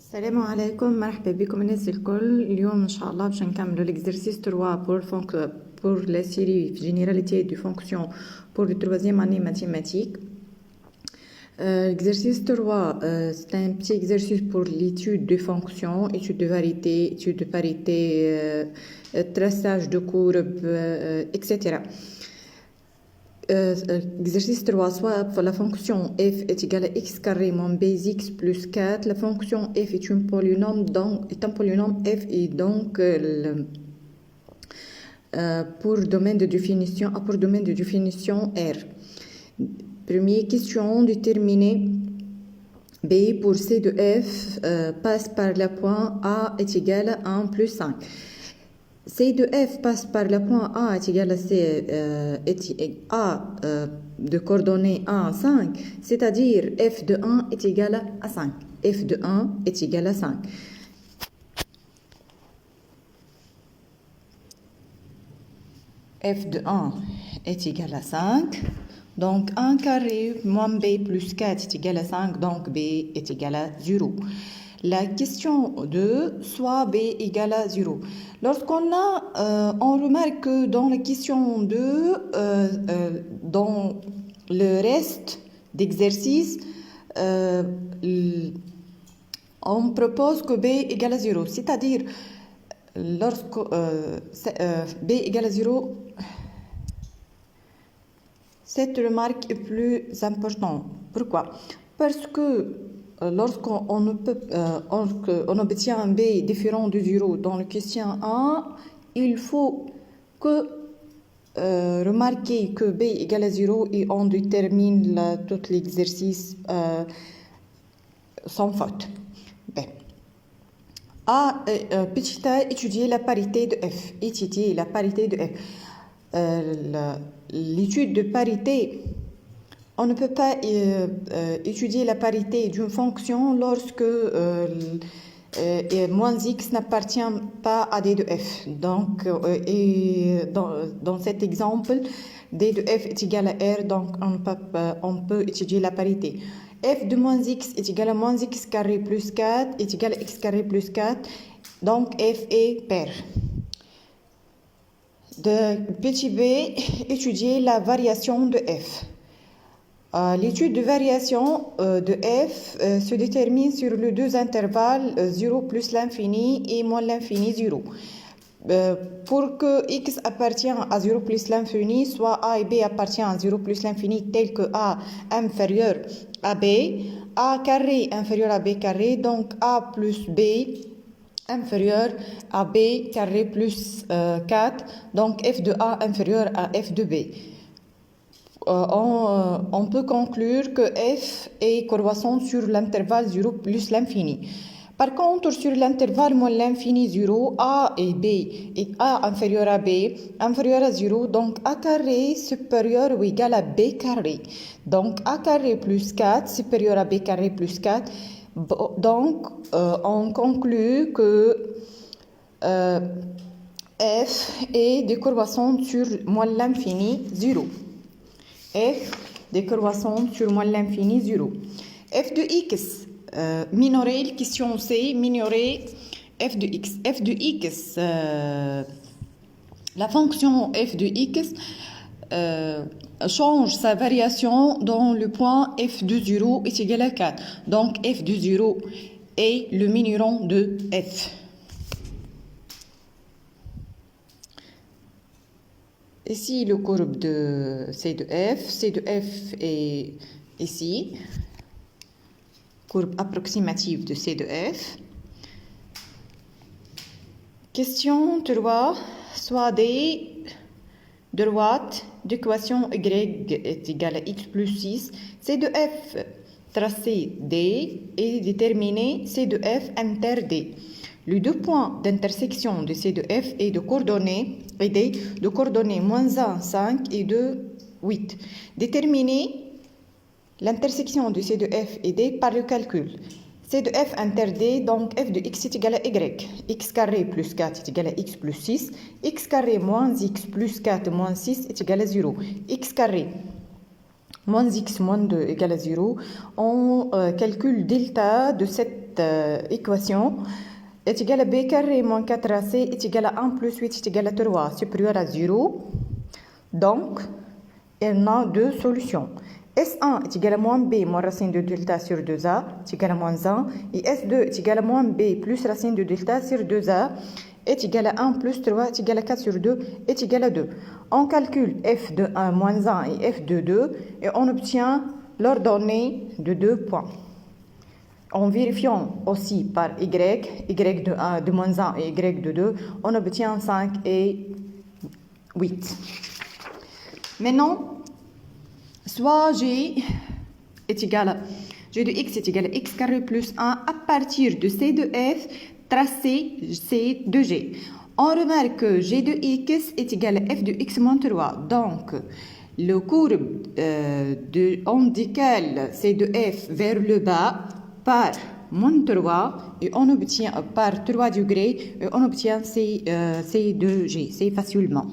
السلام عليكم، مرحبا بكم الناس الكل. اليوم ان شاء الله باش نكملوا l'exercice 3 pour la série généralité de fonction pour le troisième année mathématiques. L'exercice 3, c'est un petit exercice pour l'étude de fonctions, étude de variété, étude de parité, traçage de courbes, etc. Exercice 3, soit la fonction f est égale à x carré moins bx plus 4. La fonction f est un polynôme, f et donc pour domaine de définition R. Première question, déterminer b pour c de f passe par le point A est égal à 1 plus 5. C de f passe par le point A est égal à C A de coordonnées 1 à 5, c'est-à-dire f de 1 est égal à 5. f de 1 est égal à 5. f de 1 est égal à 5. Donc 1 carré moins b plus 4 est égal à 5, donc b est égal à 0. La question 2, soit b égale à 0. Lorsqu'on on remarque que dans la question 2, dans le reste d'exercice, on propose que b égale à 0. C'est-à-dire, lorsque b égale à 0, cette remarque est plus importante. Pourquoi? Parce que lorsqu'on on obtient un b différent de 0 dans le question 1, il faut que remarquer que b égale à 0 et on détermine tout l'exercice sans faute. B. A, petit a, étudier la parité de f. Étudier la parité de f. L'étude de parité, on ne peut pas étudier la parité d'une fonction lorsque moins x n'appartient pas à d de f. Donc, dans cet exemple, d de f est égal à r, donc on peut étudier la parité. f de moins x est égal à moins x carré plus 4 est égal à x carré plus 4, donc f est pair. De petit b, étudier la variation de f. L'étude de variation de f se détermine sur les deux intervalles 0 plus l'infini et moins l'infini 0. Pour que x appartient à 0 plus l'infini, soit a et b appartient à 0 plus l'infini tel que a inférieur à b, a carré inférieur à b carré, donc a plus b inférieur à b carré plus 4, donc f de a inférieur à f de b. On peut conclure que f est croissante sur l'intervalle 0 plus l'infini. Par contre, sur l'intervalle moins l'infini 0, a et b et a inférieur à b inférieur à 0, donc a carré supérieur ou égal à b carré. Donc a carré plus 4 supérieur à b carré plus 4. Donc, on conclut que f est décroissante sur moins l'infini 0. f décroissante sur moins l'infini 0. f de x, minoré, question C, minoré f de x. f de x, la fonction f de x change sa variation dans le point f de 0 est égal à 4. Donc f de 0 est le miniron de f. Ici, le courbe de C de f. C de f est ici. Courbe approximative de C de f. Question 3. Soit D droite d'équation y est égale à x plus 6. C de f tracé D et déterminer C de f inter D. Les deux points d'intersection de C de f et de coordonnées D de coordonnées moins 1, 5 et 2, 8. Déterminer l'intersection de C de f et D par le calcul. C de f inter D, donc f de x est égal à y. X carré plus 4 est égal à x plus 6. X carré moins x plus 4 moins 6 est égal à 0. X carré moins x moins 2 égale à 0. On calcule delta de cette cette équation est égal à b carré moins 4ac est égal à 1 plus 8 est égal à 3 supérieur à 0. Donc, il y a deux solutions. S1 est égal à moins b moins racine de delta sur 2a est égal à moins 1. Et S2 est égal à moins b plus racine de delta sur 2a est égal à 1 plus 3 est égal à 4 sur 2 est égal à 2. On calcule f de 1 moins 1 et f de 2 et on obtient l'ordonnée de 2 points. En vérifiant aussi par y de 1, de moins 1 et y de 2, on obtient 5 et 8. Maintenant, soit g est égal à g de x est égal à x carré plus 1 à partir de c de f tracé c de g. On remarque que g de x est égal à f de x moins 3. Donc, le courbe on décale c de f vers le bas par moins 3 et on obtient par 3 degrés et on obtient c de g, c'est facilement.